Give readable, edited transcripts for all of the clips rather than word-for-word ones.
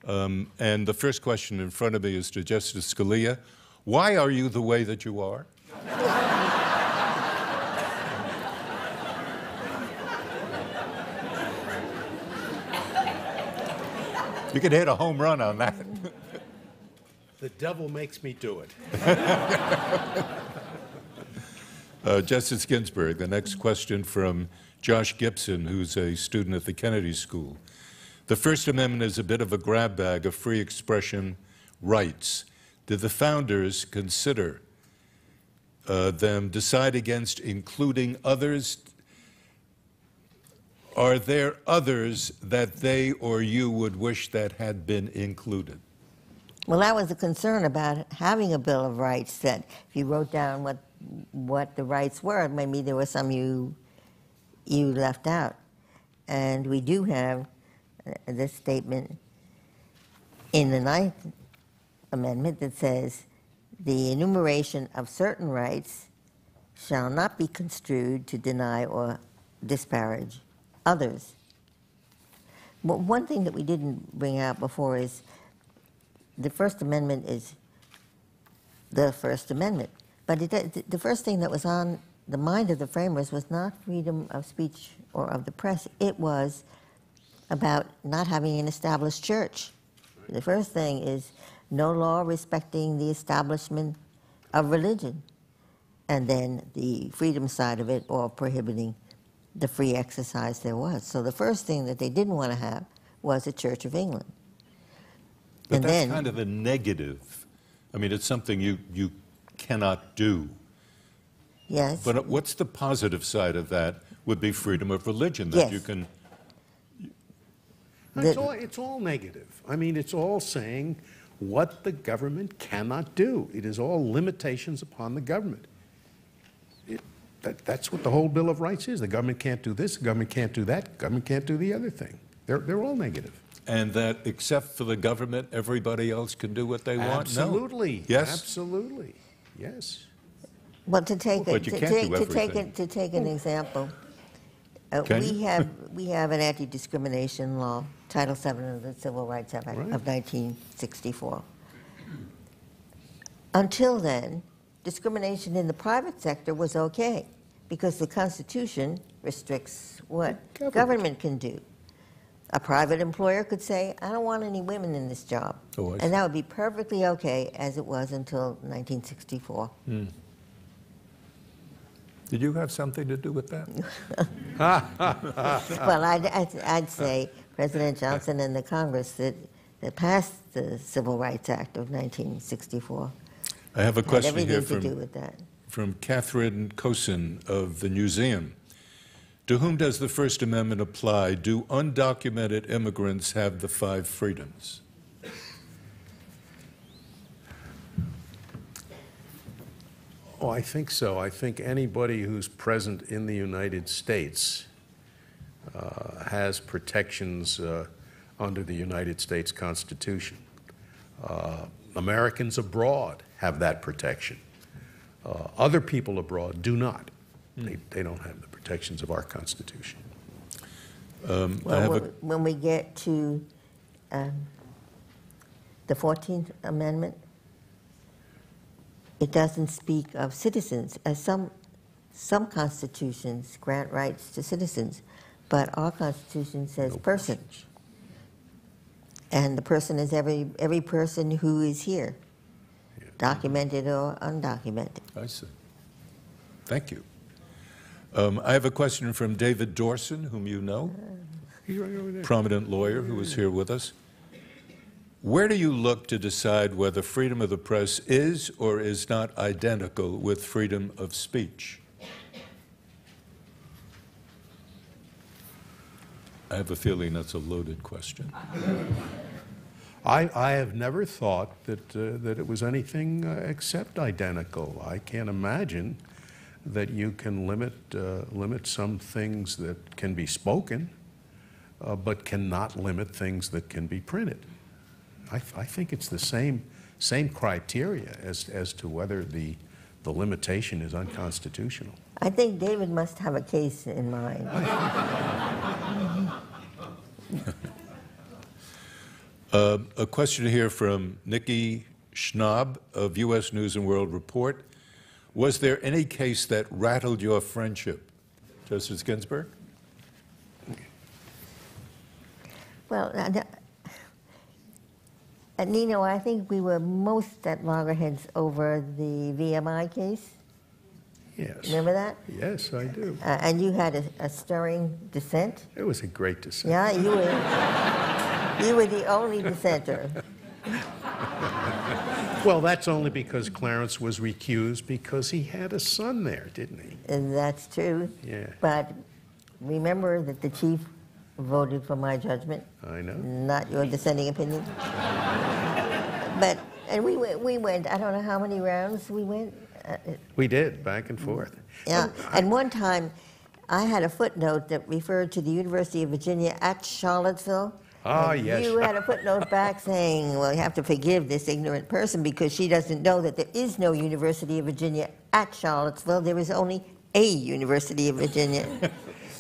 And the first question in front of me is to Justice Scalia. Why are you the way that you are? You could hit a home run on that. The devil makes me do it. Justice Ginsburg, the next question from Josh Gibson, who's a student at the Kennedy School. The First Amendment is a bit of a grab bag of free expression rights. Did the founders consider them decide against including others? Are there others that they or you would wish that had been included? Well, that was a concern about having a Bill of Rights, that if you wrote down what the rights were, maybe there were some you left out. And we do have this statement in the Ninth Amendment that says, the enumeration of certain rights shall not be construed to deny or disparage others. Well, one thing that we didn't bring out before is the First Amendment is the First Amendment. But the first thing that was on the mind of the framers was not freedom of speech or of the press. It was about not having an established church. The first thing is no law respecting the establishment of religion. And then the freedom side of it, or prohibiting the free exercise there was. So the first thing that they didn't want to have was a Church of England. But and that's then, kind of a negative. I mean, it's something you cannot do. yes. But what's the positive side of that would be freedom of religion, that Yes. you can... It's all negative. I mean, it's all saying what the government cannot do. It is all limitations upon the government. That's what the whole Bill of Rights is. The government can't do this, the government can't do that, the government can't do the other thing. They're all negative. And that except for the government, everybody else can do what they want? Absolutely. No. Yes? Absolutely. Yes. Well, to take But you can't do everything. to take an example, Can we have an anti-discrimination law, Title VII of the Civil Rights Act of 1964. Until then, discrimination in the private sector was okay, because the Constitution restricts what government can do. A private employer could say, I don't want any women in this job. Oh, I see. And that would be perfectly okay, as it was until 1964. Did you have something to do with that? Well, I'd say President Johnson and the Congress that passed the Civil Rights Act of 1964 I have a had question here everything to do with that. from Catherine Cosin of the Museum. To whom does the First Amendment apply? Do undocumented immigrants have the 5 freedoms? Oh, I think so. I think anybody who's present in the United States has protections under the United States Constitution. Americans abroad have that protection. Other people abroad do not. They don't have the protections of our Constitution. Well, when we get to the 14th Amendment, it doesn't speak of citizens, as some constitutions grant rights to citizens, but our Constitution says person. And the person is every person who is here, documented or undocumented. I see. Thank you. I have a question from David Dorson, whom you know, He's right over there. prominent lawyer who is here with us. Where do you look to decide whether freedom of the press is or is not identical with freedom of speech? I have a feeling that's a loaded question. I have never thought that it was anything except identical. I can't imagine that you can limit some things that can be spoken, but cannot limit things that can be printed. I think it's the same criteria as to whether the limitation is unconstitutional. I think David must have a case in mind. A question here from Nikki Schnaub of U.S. News and World Report. Was there any case that rattled your friendship? Justice Ginsburg? Well, Nino, I think we were most at loggerheads over the VMI case. Yes. Remember that? Yes, I do. And you had a stirring dissent. It was a great dissent. Yeah, you were the only dissenter. Well, that's only because Clarence was recused because he had a son there, didn't he? And that's true. Yeah. But remember that the chief voted for my judgment. I know. Not your dissenting opinion. And we went, I don't know how many rounds we went. We did, back and forth. Yeah, and one time I had a footnote that referred to the University of Virginia at Charlottesville. Ah, And yes. you had a footnote back saying, well, you have to forgive this ignorant person because she doesn't know that there is no University of Virginia at Charlottesville. There is only a University of Virginia.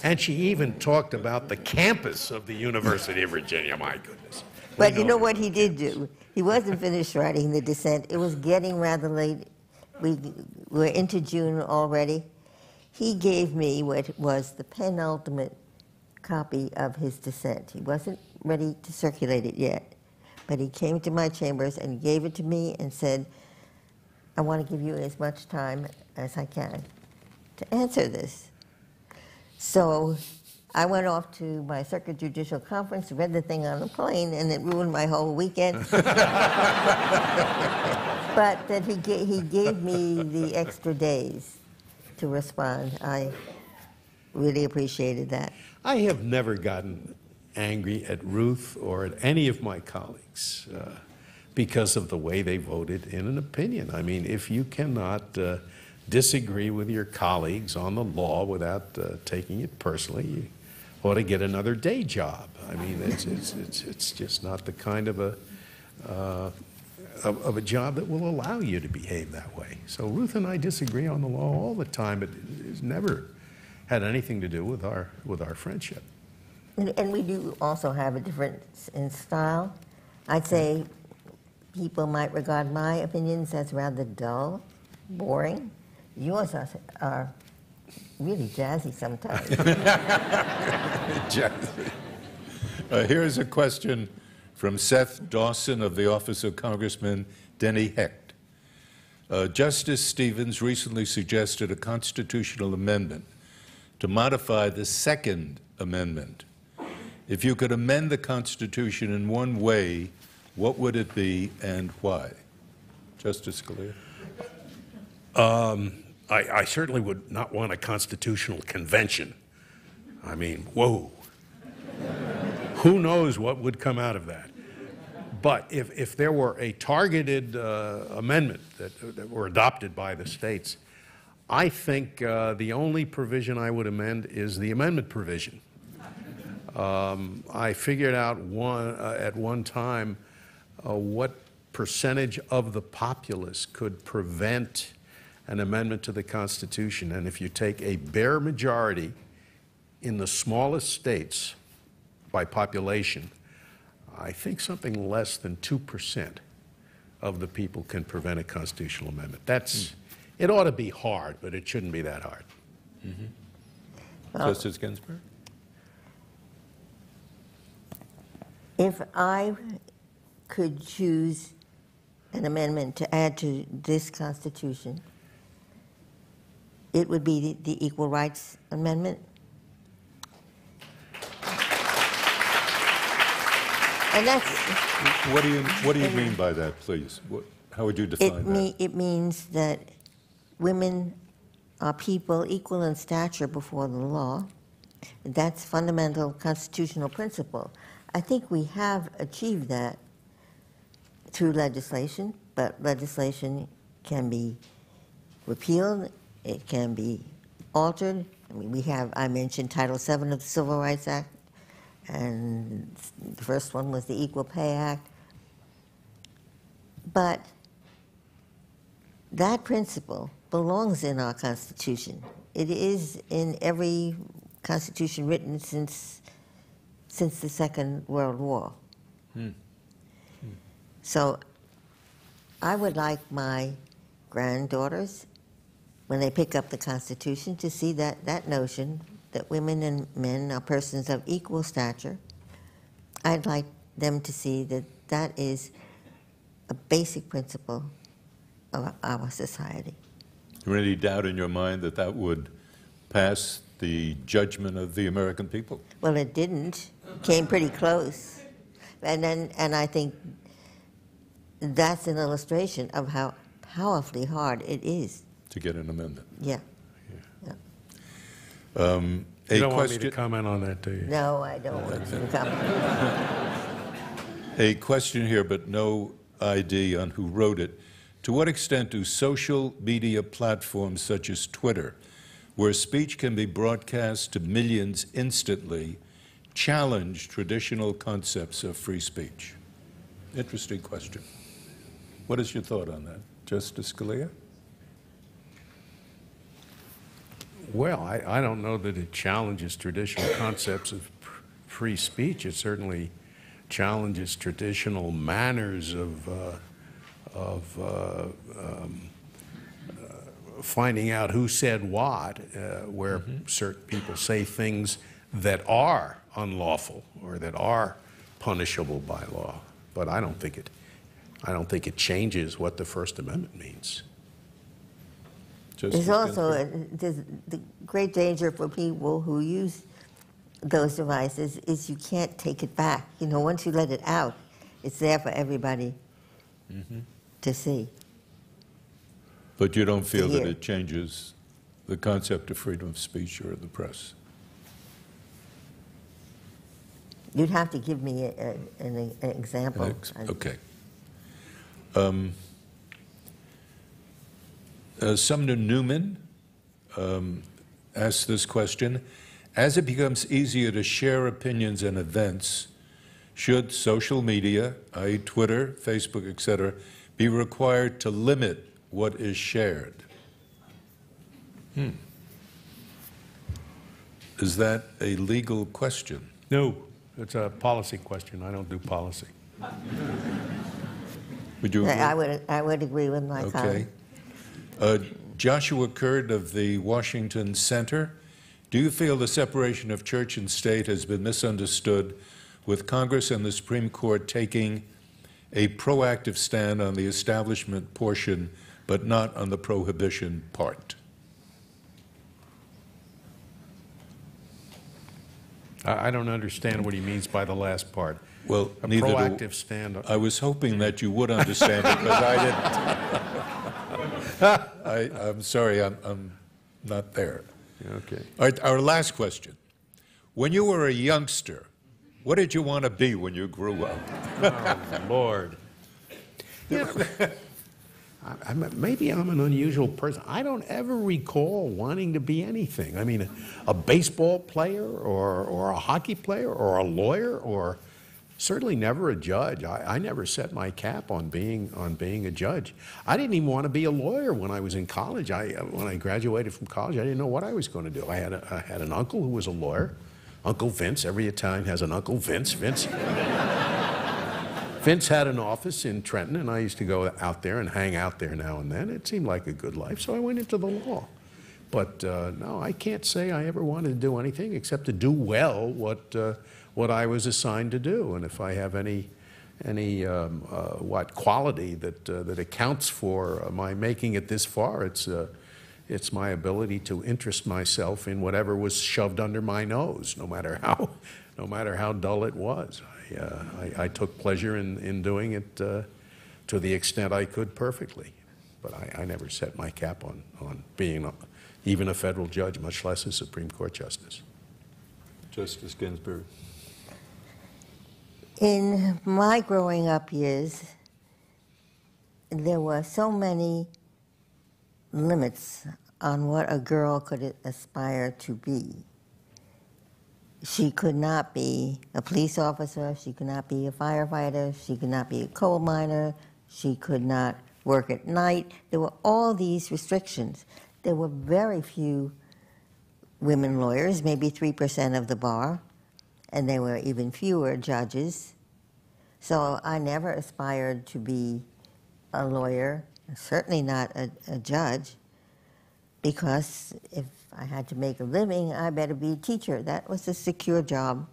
And she even talked about the campus of the University of Virginia, my goodness. But you know what he did do? He wasn't finished writing the dissent. It was getting rather late. We were into June already. He gave me what was the penultimate copy of his dissent. He wasn't ready to circulate it yet, but he came to my chambers and gave it to me and said, I want to give you as much time as I can to answer this. So I went off to my circuit judicial conference, read the thing on the plane, and it ruined my whole weekend. But that he gave me the extra days to respond. I really appreciated that. I have never gotten angry at Ruth or at any of my colleagues because of the way they voted in an opinion. I mean, if you cannot disagree with your colleagues on the law without taking it personally, you ought to get another day job. I mean, it's just not the kind of a job that will allow you to behave that way. So Ruth and I disagree on the law all the time. It's never had anything to do with our friendship. And we do also have a difference in style. I'd say people might regard my opinions as rather dull, boring. Yours are really jazzy sometimes. Jazzy. Here's a question from Seth Dawson of the Office of Congressman Denny Hecht. Justice Stevens recently suggested a constitutional amendment to modify the Second Amendment. If you could amend the Constitution in one way, what would it be and why? Justice Scalia. I certainly would not want a constitutional convention. I mean, whoa. Who knows what would come out of that? But if there were a targeted amendment that were adopted by the states, I think the only provision I would amend is the amendment provision. I figured out at one time what percentage of the populace could prevent an amendment to the Constitution. And if you take a bare majority in the smallest states by population, I think something less than 2% of the people can prevent a constitutional amendment. It ought to be hard, but it shouldn't be that hard. Mm-hmm. Well, Justice Ginsburg? if I could choose an amendment to add to this Constitution, it would be the Equal Rights Amendment. And that's... What do you mean by that, please? How would you define that? It means that women are people equal in stature before the law. That's fundamental constitutional principle. I think we have achieved that through legislation, but legislation can be repealed, it can be altered. I mean, I mentioned Title VII of the Civil Rights Act, and the first one was the Equal Pay Act. But that principle belongs in our Constitution. It is in every Constitution written since the Second World War. So I would like my granddaughters, when they pick up the Constitution, to see that notion that women and men are persons of equal stature. I'd like them to see that that is a basic principle of our society. Is there any doubt in your mind that that would pass the judgment of the American people? Well, it didn't. Came pretty close. And I think that's an illustration of how powerfully hard it is. To get an amendment. Yeah. You don't want me to comment on that, do you? No, I don't want to comment. A question here, but no ID on who wrote it. To what extent do social media platforms such as Twitter, where speech can be broadcast to millions instantly, challenge traditional concepts of free speech? Interesting question. What is your thought on that, Justice Scalia? Well, I don't know that it challenges traditional concepts of free speech. It certainly challenges traditional manners of finding out who said what, where certain people say things that are unlawful or that are punishable by law. But I don't think it changes what the First Amendment means. There's also the great danger for people who use those devices is you can't take it back. You know, once you let it out, it's there for everybody to see. But you don't feel that it changes the concept of freedom of speech or the press? You'd have to give me an example. Okay. Sumner Newman asked this question. As it becomes easier to share opinions and events, should social media, i.e. Twitter, Facebook, etc., be required to limit what is shared? Is that a legal question? No, it's a policy question. I don't do policy. Would you agree? I would agree with my colleague. Joshua Curd of the Washington Center, do you feel the separation of church and state has been misunderstood, with Congress and the Supreme Court taking a proactive stand on the establishment portion but not on the prohibition part? I don't understand what he means by the last part. Well, a neither proactive stand. I was hoping that you would understand it, but I didn't. I'm sorry, I'm not there. Okay. All right, our last question. When you were a youngster, what did you want to be when you grew up? Oh, Lord. Maybe I'm an unusual person. I don't ever recall wanting to be anything. I mean, a baseball player or a hockey player or a lawyer or certainly never a judge. I never set my cap on being a judge. I didn't even want to be a lawyer when I was in college. When I graduated from college, I didn't know what I was going to do. I had an uncle who was a lawyer, Uncle Vince. Every Italian has an Uncle Vince. Vince had an office in Trenton, and I used to go out there and hang out there now and then. It seemed like a good life, so I went into the law. But no, I can't say I ever wanted to do anything except to do well what I was assigned to do. And if I have any quality that accounts for my making it this far, it's my ability to interest myself in whatever was shoved under my nose, no matter how dull it was. I took pleasure in doing it to the extent I could perfectly. But I never set my cap on being even a federal judge, much less a Supreme Court justice. Justice Ginsburg. In my growing up years, there were so many limits on what a girl could aspire to be. She could not be a police officer, she could not be a firefighter, she could not be a coal miner, she could not work at night. There were all these restrictions. There were very few women lawyers, maybe 3% of the bar, and there were even fewer judges. So I never aspired to be a lawyer, certainly not a judge, because if I had to make a living, I better be a teacher. That was a secure job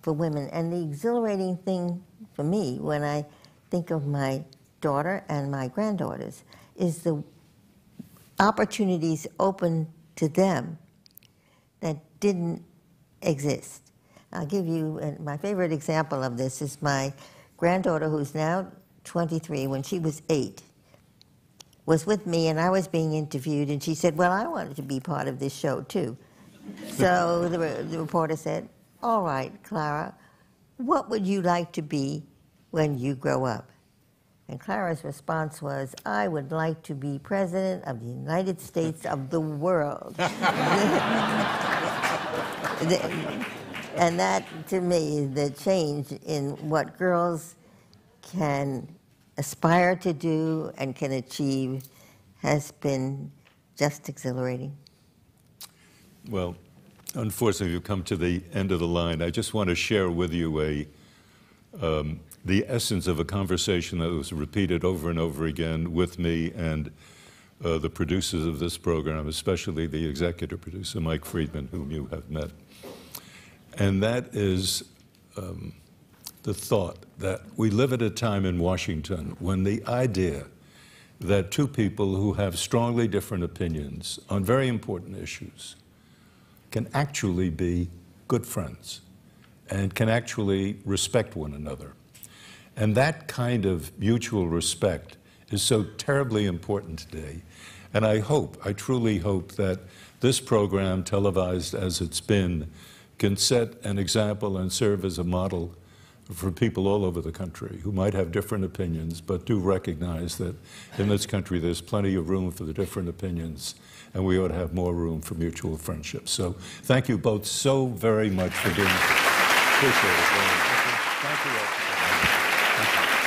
for women. And the exhilarating thing for me when I think of my daughter and my granddaughters is the opportunities open to them that didn't exist. I'll give you, my favorite example of this is my granddaughter, who's now 23, when she was 8, was with me and I was being interviewed, and she said, well, I wanted to be part of this show too. So the reporter said, all right, Clara, what would you like to be when you grow up? And Clara's response was, I would like to be president of the United States of the world. And that, to me, the change in what girls can aspire to do and can achieve has been just exhilarating. Well, unfortunately, we've come to the end of the line. I just want to share with you the essence of a conversation that was repeated over and over again with me and the producers of this program, especially the executive producer, Mike Friedman, whom you have met. And that is the thought that we live at a time in Washington when the idea that two people who have strongly different opinions on very important issues can actually be good friends and can actually respect one another. And that kind of mutual respect is so terribly important today. And I truly hope that this program, televised as it's been, can set an example and serve as a model for people all over the country who might have different opinions, but do recognize that in this country there's plenty of room for the different opinions, and we ought to have more room for mutual friendship. So thank you both so very much for being here. Appreciate it. Thank you all. Thank you.